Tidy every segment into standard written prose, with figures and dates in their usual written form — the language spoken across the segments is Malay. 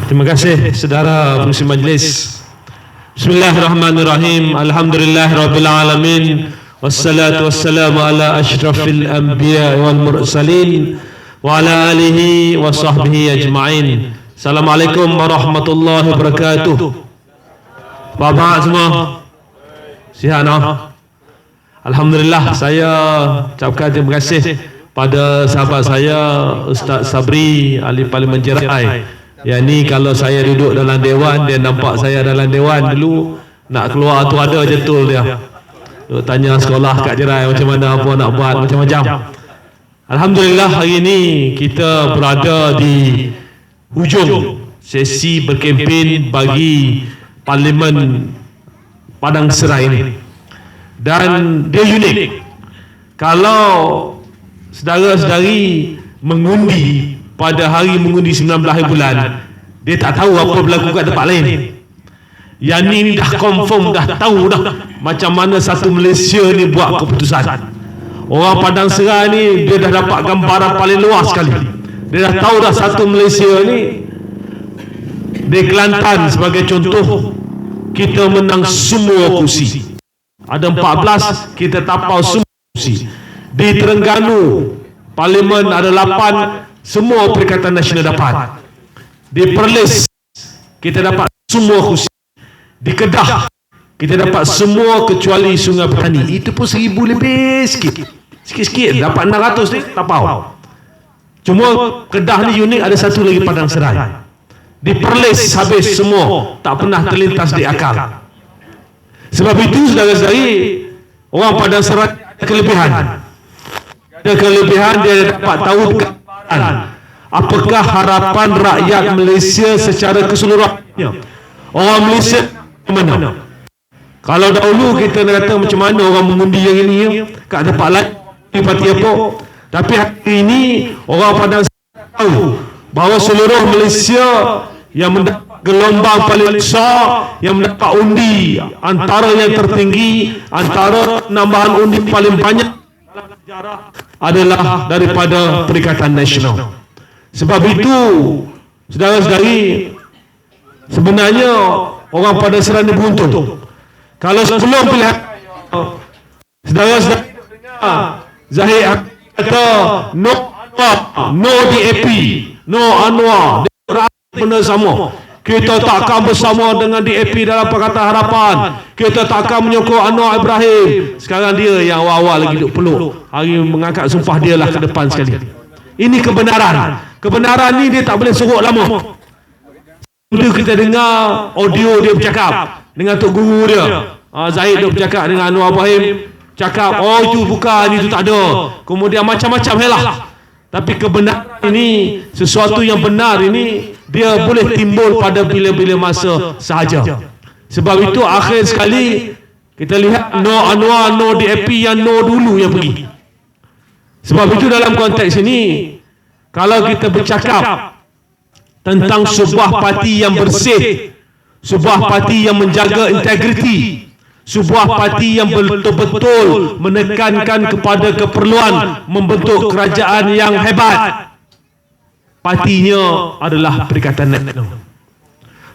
Terima kasih saudara pengurusi majlis. Bismillahirrahmanirrahim. Alhamdulillahirrabbilalamin. Wassalatu wassalamu ala ashrafil anbiya wal mursalin wa ala alihi wa sahbihi ajma'in. Assalamualaikum warahmatullahi wabarakatuh. Bapak semua sihat no? Alhamdulillah, saya ucapkan terima kasih pada sahabat saya Ustaz Sabri, ahli Parlimen Jerai. Yang ni kalau saya duduk dalam dewan, dia nampak saya dalam dewan dulu, nak keluar tu ada je tul dia. Duk tanya sekolah kat Jerai macam mana, apa nak buat, macam-macam. Alhamdulillah, hari ini kita berada di hujung sesi berkempen bagi Parlimen Padang Serai ini. Dan dia unik. Kalau saudara-saudari mengundi pada hari mengundi 19 hari bulan, dia tak tahu apa berlaku kat tempat lain. Yang ni dah confirm, dah tahu dah macam mana satu Malaysia ni buat keputusan. Orang Padang Serai ni dia dah dapat gambaran paling luas sekali. Dia dah tahu dah satu Malaysia ni. Di Kelantan sebagai contoh, kita menang semua kursi. Ada 14, kita tapau semua kursi. Di Terengganu Parlimen ada 8, semua Perikatan Nasional dapat. Di Perlis kita dapat semua kursi. Di Kedah kita dapat semua kecuali Sungai Petani. Itu pun 1000 lebih sikit. Sikit-sikit dapat 600 ni tapau. Cuma Kedah ni unik, ada satu lagi Padang Serai. Di Perlis habis semua, tak pernah terlintas di akal. Sebab itu saudara-saudari, orang Padang Serai ada kelebihan. Ada kelebihan, dia dapat tahu apakah harapan rakyat Malaysia secara keseluruhannya. Orang Malaysia mana? Kalau dahulu kita nak kata macam mana orang mengundi yang ini, kat tempat lain parti apa. Tapi hari ini orang Padang tahu bahawa seluruh Malaysia yang mendapat gelombang paling besar, yang mendapat undi antara yang tertinggi, antara nambahan undi paling banyak adalah daripada Perikatan Nasional. Sebab itu saudara-saudari, sebenarnya orang Padang Serai ni beruntung. Kalau sebelum pilihan, saudara-saudari Zahid kata no Anwar, no DAP, no Anwar, benda sama. Kita takkan bersama dengan DAP dalam Pakatan Harapan. Kita takkan menyokong Anwar Ibrahim. Sekarang dia yang awal-awal lagi duk peluk. Hari mengangkat sumpah dia lah ke depan sekali. Ini kebenaran. Kebenaran ni dia tak boleh sorok lama. Dulu kita dengar audio dia bercakap dengan Tok Guru dia. Zahid dia bercakap dengan Anwar Ibrahim. Cakap, oh itu bukan, itu tak ada. Kemudian macam-macam helah. Tapi kebenaran ini, sesuatu yang benar ini, dia boleh timbul pada bila-bila masa sahaja. Sebab itu akhir sekali kita lihat no Anwar, no DAP yang no dulu yang pergi. Sebab itu dalam konteks ini, kalau kita bercakap tentang sebuah parti yang bersih, sebuah parti yang menjaga integriti, sebuah parti yang betul-betul menekankan kepada keperluan membentuk kerajaan yang hebat, partinya adalah Perikatan Nasional.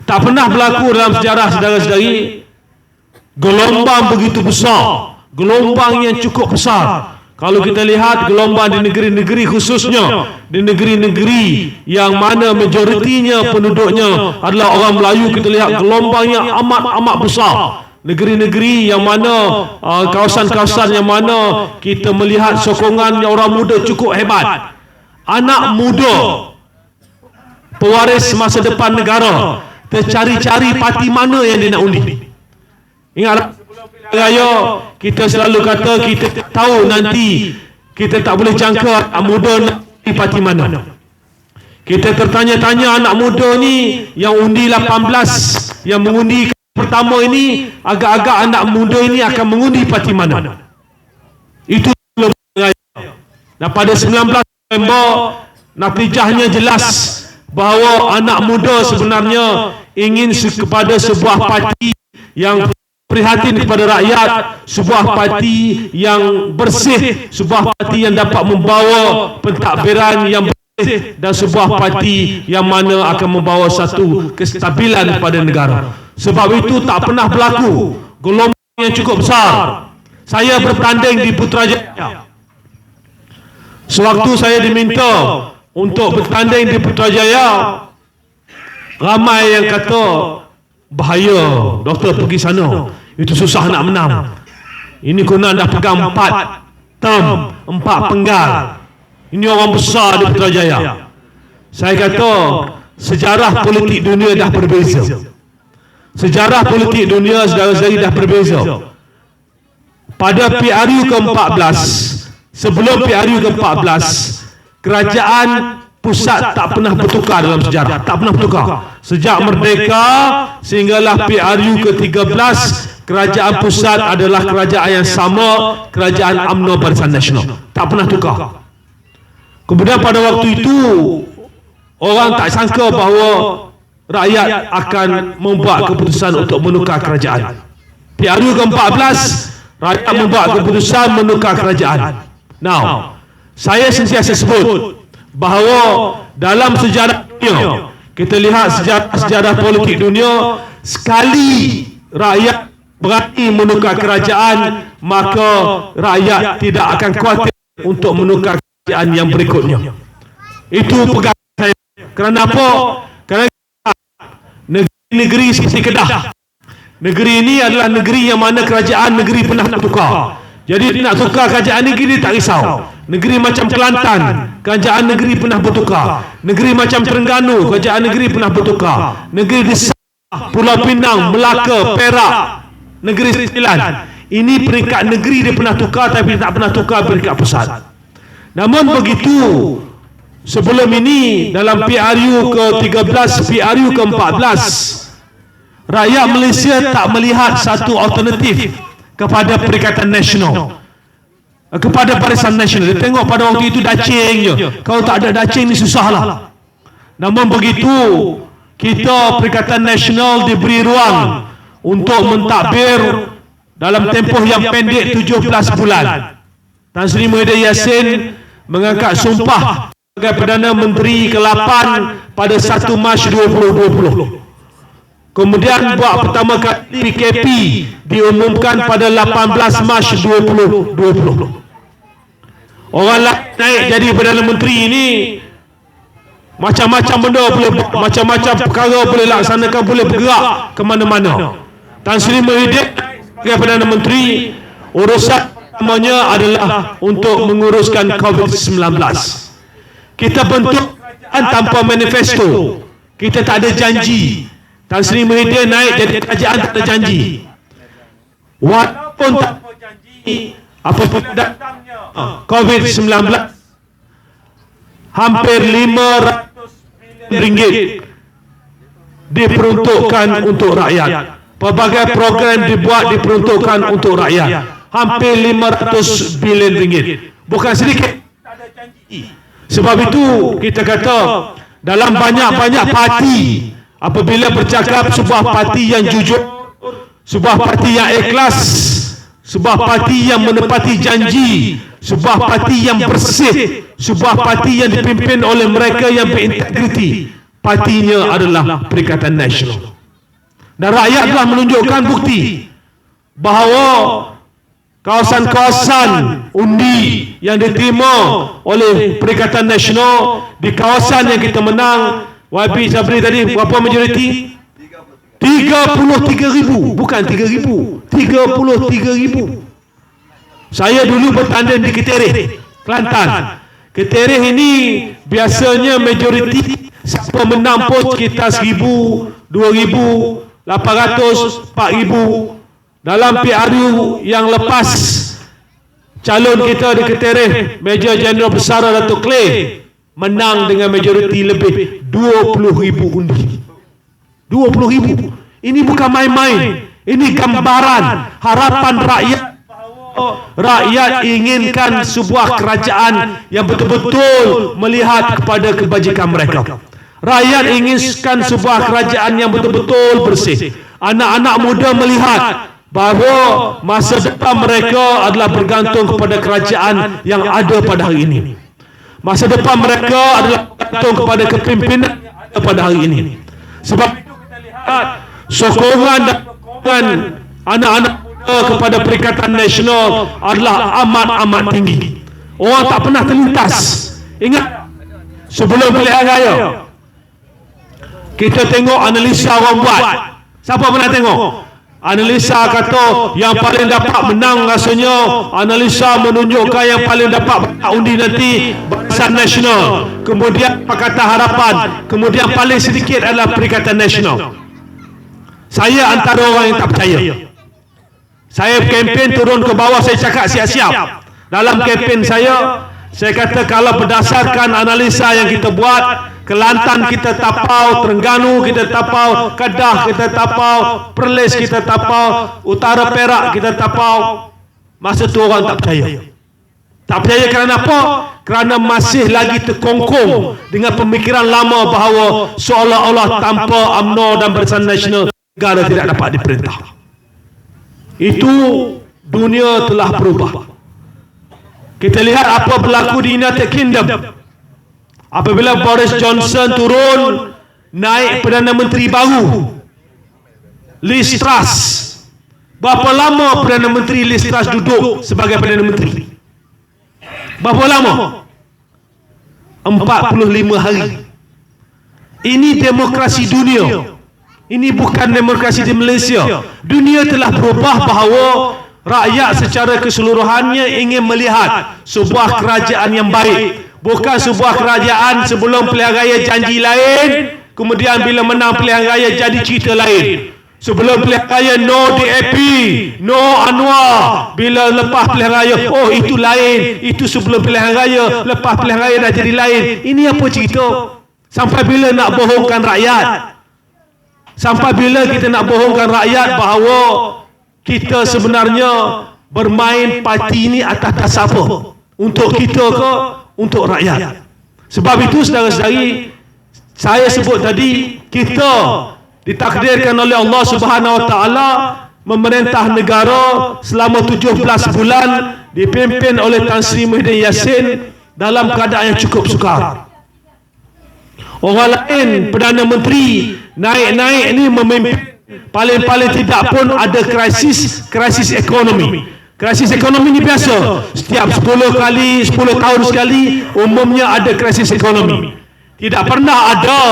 Tak pernah berlaku dalam sejarah saudara-saudari gelombang begitu besar, gelombang yang cukup besar. Kalau kita lihat gelombang di negeri-negeri, khususnya di negeri-negeri yang mana majoritinya penduduknya adalah orang Melayu, kita lihat gelombang yang amat-amat besar. Negeri-negeri yang mana kawasan-kawasan yang mana kita melihat sokongan orang muda cukup hebat. Anak muda pewaris masa depan negara tercari-cari parti mana yang dia nak undi. Ingat raya kita selalu kata kita tahu nanti, kita tak boleh jangka anak muda nak undi parti mana. Kita tertanya-tanya anak muda ni yang undi 18, yang mengundi pertama ini, agak-agak anak muda ini akan mengundi parti mana. Itu dan pada 19 November natijahnya jelas bahawa anak muda sebenarnya ingin kepada sebuah parti yang prihatin kepada rakyat, sebuah parti yang bersih, sebuah parti yang dapat membawa pentadbiran yang dan sebuah parti yang mana akan membawa satu kestabilan kepada negara. Sebab itu tak pernah berlaku gelombang yang cukup besar. Saya bertanding di Putrajaya. Sewaktu saya diminta untuk bertanding di Putrajaya, ramai yang kata bahaya, doktor pergi sana, itu susah nak menang. Ini kena dah pegang 4 term, 4 penggal. Ini orang besar di Putrajaya. Saya kata sejarah politik dunia dah berbeza. Sejarah politik dunia saudara-saudari dah berbeza. Pada PRU ke-14, sebelum PRU ke-14, kerajaan pusat tak pernah bertukar dalam sejarah, tak pernah bertukar. Sejak merdeka sehinggalah PRU ke-13, kerajaan pusat adalah kerajaan yang sama, kerajaan UMNO Barisan Nasional. Tak pernah tukar. Kemudian pada waktu itu, orang tak sangka bahawa rakyat akan membuat keputusan untuk menukar kerajaan. PRU ke-14, rakyat membuat keputusan menukar kerajaan. Now, saya sentiasa sebut bahawa dalam sejarah dunia, kita lihat sejarah politik dunia, sekali rakyat berani menukar kerajaan, maka rakyat tidak akan khawatir untuk menukar kerajaan yang berikutnya. Itu pegangan saya. Kerana apa? Kerana negeri seperti Kedah, negeri ini adalah negeri yang mana kerajaan negeri pernah tukar. Jadi nak tukar kerajaan negeri tak risau. Negeri macam Kelantan, kerajaan negeri pernah bertukar. Negeri macam Terengganu, kerajaan negeri pernah bertukar. Negeri di Pulau Pinang, Melaka, Perak, Negeri Sembilan, ini peringkat negeri dia pernah tukar, tapi tak pernah tukar peringkat pusat. Namun begitu, sebelum ini dalam PRU ke-13, PRU ke-14, rakyat Malaysia tak melihat satu alternatif kepada Perikatan Nasional, kepada Barisan Nasional. Dia tengok pada waktu itu dacing je. Kalau tak ada dacing ni susahlah. Namun begitu, kita Perikatan Nasional diberi ruang untuk mentadbir dalam tempoh yang pendek 17 bulan. Tan Sri Muhyiddin Yassin mengangkat sumpah sebagai Perdana Menteri ke-8 pada 1 Mac 2020. Kemudian buat pertama kali PKP diumumkan pada 18 Mac 2020. Orang lain naik jadi Perdana Menteri ini, macam-macam benda boleh buat, macam-macam perkara boleh laksanakan, boleh bergerak ke mana-mana. Tan Sri Muhyiddin sebagai Perdana Menteri, urusan utamanya adalah untuk menguruskan COVID-19. Kita bentuk kerajaan tanpa manifesto. Kita tak ada janji. Tan Sri Muhyiddin naik jadi kerajaan tak ada janji. Walaupun tak ada janji, apapun datangnya COVID-19, hampir 500 bilion ringgit diperuntukkan untuk rakyat. Pelbagai program dibuat diperuntukkan untuk rakyat. Hampir 500 bilion ringgit. Bukan sedikit. Tak ada janji. Sebab itu kita kata dalam banyak-banyak parti, apabila bercakap sebuah parti yang jujur, sebuah parti yang ikhlas, sebuah parti yang menepati janji, sebuah parti yang bersih, sebuah parti yang dipimpin oleh mereka yang berintegriti, partinya adalah Perikatan Nasional. Dan rakyat telah menunjukkan bukti bahawa kawasan-kawasan undi yang diterima oleh Perikatan Nasional, di kawasan yang kita menang, YB Sabri tadi berapa majoriti? 33,000, bukan 3,000, 33,000. Saya dulu bertanding di Ketereh, Kelantan. Ketereh ini biasanya majoriti siapa menang pun sekitar 1,000, 2,000, 800, 4,000. Dalam PRU yang lepas, calon kita di Ketereh, Major Jeneral Bersara Datuk Clay, menang dengan majoriti lebih 20,000 undi. 20,000. Ini bukan main-main. Ini gambaran harapan rakyat. Rakyat inginkan sebuah kerajaan yang betul-betul melihat kepada kebajikan mereka. Rakyat inginkan sebuah kerajaan yang betul-betul bersih. Anak-anak muda melihat bahawa masa depan mereka adalah bergantung kepada kerajaan yang ada pada hari ini. Masa depan mereka adalah bergantung kepada kepimpinan pada hari ini. Sebab itu kita lihat sokongan dan dukungan anak-anak muda kepada Perikatan Nasional adalah amat-amat tinggi. Orang tak pernah terlintas. Ingat, sebelum pilihan raya kita tengok analisa orang buat. Siapa pernah tengok? Analisa kata yang paling dapat menang rasanya analisa menunjukkan yang paling dapat undi nanti Barisan Nasional, kemudian Pakatan Harapan, kemudian paling sedikit adalah Perikatan Nasional. Saya antara orang yang tak percaya. Saya kempen turun ke bawah, saya cakap siap-siap. Dalam kempen saya kata kalau berdasarkan analisa yang kita buat, Kelantan kita tapau, Terengganu kita tapau, Kedah kita tapau, Perlis kita tapau, Utara Perak kita tapau. Masa tu orang tak percaya. Tak percaya kerana apa? Kerana masih lagi terkongkong dengan pemikiran lama bahawa seolah-olah tanpa UMNO dan Barisan Nasional negara tidak dapat diperintah. Itu dunia telah berubah. Kita lihat apa berlaku di United Kingdom. Apabila Boris Johnson turun, naik Perdana Menteri baru, Liz Truss. Berapa lama Perdana Menteri Liz Truss duduk sebagai Perdana Menteri? Berapa lama? 45 hari. Ini demokrasi dunia. Ini bukan demokrasi di Malaysia. Dunia telah berubah bahawa rakyat secara keseluruhannya ingin melihat sebuah kerajaan yang baik. Bukan sebuah kerajaan sebelum pilihan raya janji lain, kemudian bila menang pilihan raya jadi cerita lain. Sebelum pilihan raya no DAP, no Anwar. Bila lepas pilihan raya, oh itu lain. Itu sebelum pilihan raya, lepas pilihan raya dah jadi lain. Ini apa cerita? Sampai bila nak bohongkan rakyat? Sampai bila kita nak bohongkan rakyat bahawa kita sebenarnya bermain parti ini atas dasar apa? Untuk kita ke? Untuk rakyat. Sebab itu saudara-saudari, saya sebut tadi, kita ditakdirkan oleh Allah Subhanahu Wa Taala memerintah negara selama 17 bulan dipimpin oleh Tan Sri Muhyiddin Yassin dalam keadaan yang cukup sukar. Orang lain, Perdana Menteri naik-naik ni memimpin, paling-paling tidak pun ada krisis ekonomi. Krisis ekonomi ni biasa. Setiap 10 tahun sekali umumnya ada krisis ekonomi. Tidak pernah ada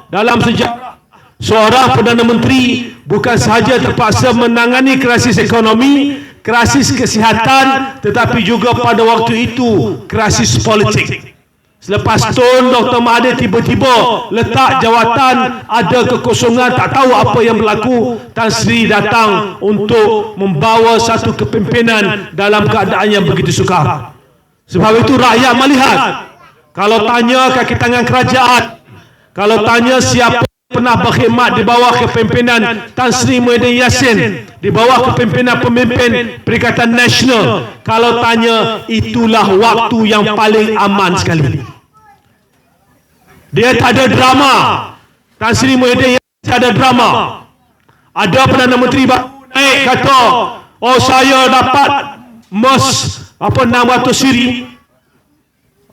dalam sejarah seorang Perdana Menteri bukan sahaja terpaksa menangani krisis ekonomi, krisis kesihatan, tetapi juga pada waktu itu krisis politik. Selepas Tun Dr. Mahathir tiba-tiba letak jawatan, ada kekosongan, tak tahu apa yang berlaku. Tan Sri datang untuk membawa satu kepimpinan dalam keadaan yang begitu sukar. Sebab itu rakyat melihat, kalau tanya kaki tangan kerajaan, kalau tanya siapa pernah berkhidmat di bawah kepimpinan Tan Sri Muhyiddin Yassin, di bawah kepimpinan pemimpin Perikatan Nasional, kalau tanya, itulah waktu yang paling aman sekali. Dia tak ada drama. Tan Sri Muhyiddin tak ada drama. Ada Perdana Menteri baru naik kata, oh saya dapat MERS 600 siri,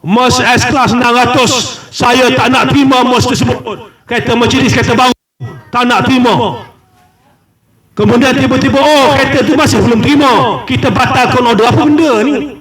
MERS S-Class 600, saya tak nak terima MERS tersebut. Kata majlis, kata baru tak nak terima. Kemudian tiba-tiba, oh kata tu masih belum terima, kita batalkan order. Apa benda ni?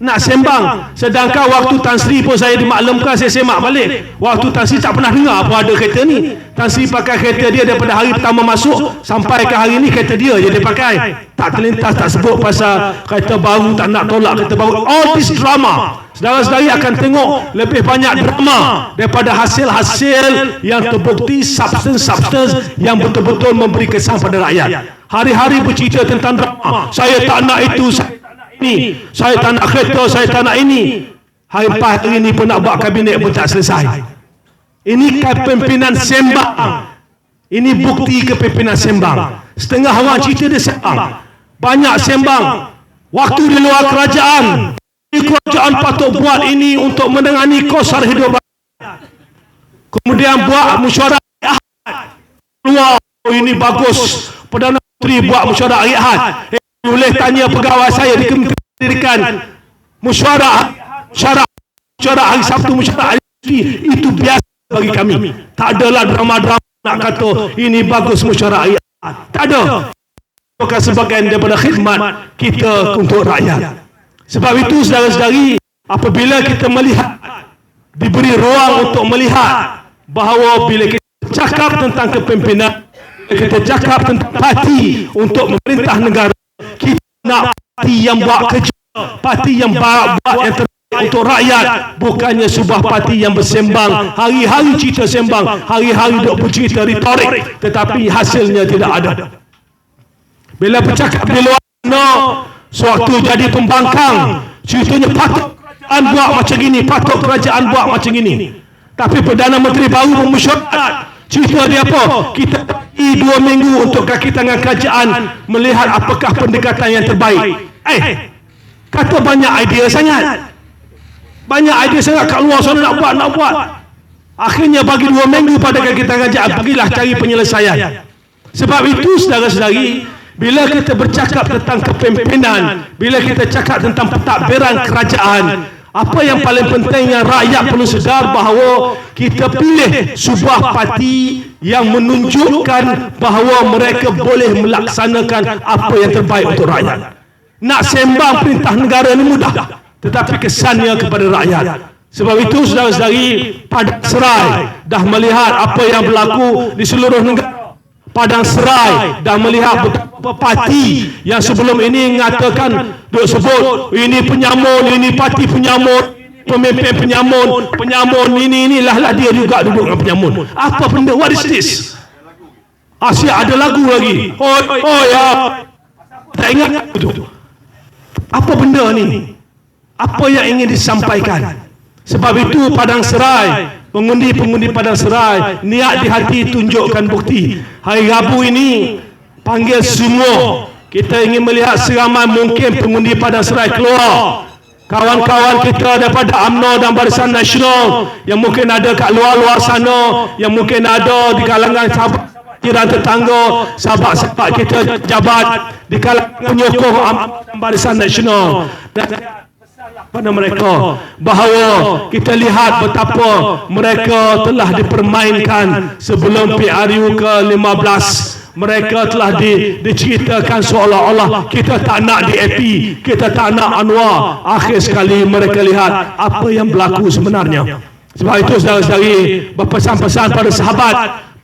Nak sembang. Sedangkan waktu Tan Sri pun saya dimaklumkan, saya semak balik, waktu Tan Sri tak pernah dengar apa ada kereta ni. Tan Sri pakai kereta dia daripada hari pertama masuk sampai ke hari ni, kereta dia je dia pakai. Tak terlintas, tak sebut pasal kereta baru, tak nak tolak kereta baru. All this drama, saudara-saudari akan tengok lebih banyak drama daripada hasil-hasil yang terbukti, substance yang betul-betul memberi kesan pada rakyat. Hari-hari bercerita tentang drama. Saya tak nak itu, ini, saya tak nak kereta, saya tak nak ini. Hari ini pun nak buat kabinet pun tak selesai. Ini kepimpinan sembang. Ini bukti kepimpinan sembang. Setengah orang cerita dia sembang, banyak sembang. Waktu di luar kerajaan, kerajaan patut buat ini untuk menangani kos sara hidup rakyat. Kemudian buat mesyuarat keluar, oh, ini bagus. Perdana Menteri buat mesyuarat rakyat. Boleh tanya pegawai saya di Kementerian Pendidikan, mesyuarat hari Sabtu, mesyuarat hari itu biasa bagi kami. Tak adalah drama-drama nak kata ini bagus masyarakat. Tak ada. Bukan sebahagian daripada khidmat kita untuk rakyat. Sebab itu saudara-saudari, apabila kita melihat, diberi ruang untuk melihat bahawa bila kita cakap tentang kepimpinan, kita cakap tentang parti untuk memerintah negara, kita nak parti yang buat kerja, parti yang buat yang terbaik untuk rakyat, bukannya sebuah parti yang bersembang, hari-hari cerita sembang, hari-hari duk bercerita retorik, tetapi hasilnya tidak ada. Bila bercakap di luar sana, sewaktu jadi pembangkang, ceritanya patut kerajaan buat macam ini, patut kerajaan buat macam ini. Tapi Perdana Menteri baru memesyuarat, cerita dia apa? Kita bagi 2 minggu untuk kaki tangan kerajaan melihat apakah pendekatan yang terbaik. Kata banyak idea sangat. Banyak idea sangat kat luar sana nak buat. Akhirnya bagi 2 minggu pada kaki tangan kerajaan, pergilah cari penyelesaian. Sebab itu saudara-saudari, bila kita bercakap tentang kepimpinan, bila kita cakap tentang pentadbiran kerajaan, apa yang paling penting yang rakyat perlu sedar bahawa kita pilih sebuah parti yang menunjukkan bahawa mereka boleh melaksanakan apa yang terbaik untuk rakyat. Nak sembang perintah negara ni mudah, tetapi kesannya kepada rakyat. Sebab itu saudara-saudari, Padang Serai dah melihat apa yang berlaku di seluruh negara. Padang Serai dah melihat betapa parti yang sebelum ini mengatakan, duk sebut ini penyamun, ini parti penyamun, pemimpin penyamun inilah dia juga duduk dengan penyamun. Apa benda? What is this? Asyik ada lagu lagi. Oh ya, tak ingat itu. Apa benda ni? Apa yang ingin disampaikan? Sebab itu Padang Serai, pengundi Padang Serai, niat di hati tunjukkan bukti. Hari Rabu ini panggil semua. Kita ingin melihat seramai mungkin pengundi Padang Serai keluar. Kawan-kawan kita daripada UMNO dan Barisan Nasional yang mungkin ada kat luar-luar sana, yang mungkin ada di kalangan sahabat jiran tetangga, sahabat-sahabat kita jabat di kalangan penyokong UMNO dan Barisan Nasional. Dan pada mereka bahawa kita lihat betapa mereka telah dipermainkan sebelum PRU ke-15. Mereka telah diceritakan seolah-olah kita tak nak DAP, kita tak nak Anwar. Akhir sekali mereka lihat apa yang berlaku sebenarnya. Sebab itu saudara-saudari, berpesan-pesan pada sahabat,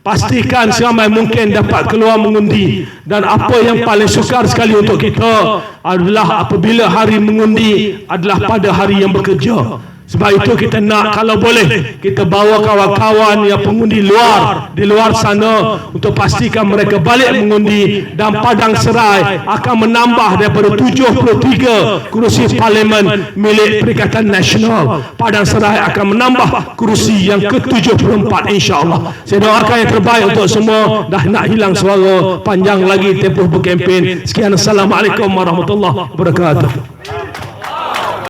pastikan seramai mungkin dapat keluar mengundi. Dan apa yang paling sukar sekali untuk kita adalah apabila hari mengundi adalah pada hari yang bekerja. Sebab itu kita nak, kalau boleh, kita bawa kawan-kawan yang pengundi di luar sana untuk pastikan mereka balik mengundi. Dan Padang Serai akan menambah daripada 73 kursi parlimen milik Perikatan Nasional. Padang Serai akan menambah kursi yang ke-74 insya-Allah. Saya doakan yang terbaik untuk semua. Dah nak hilang suara, panjang lagi tempoh berkempen. Sekian, Assalamualaikum warahmatullahi wabarakatuh.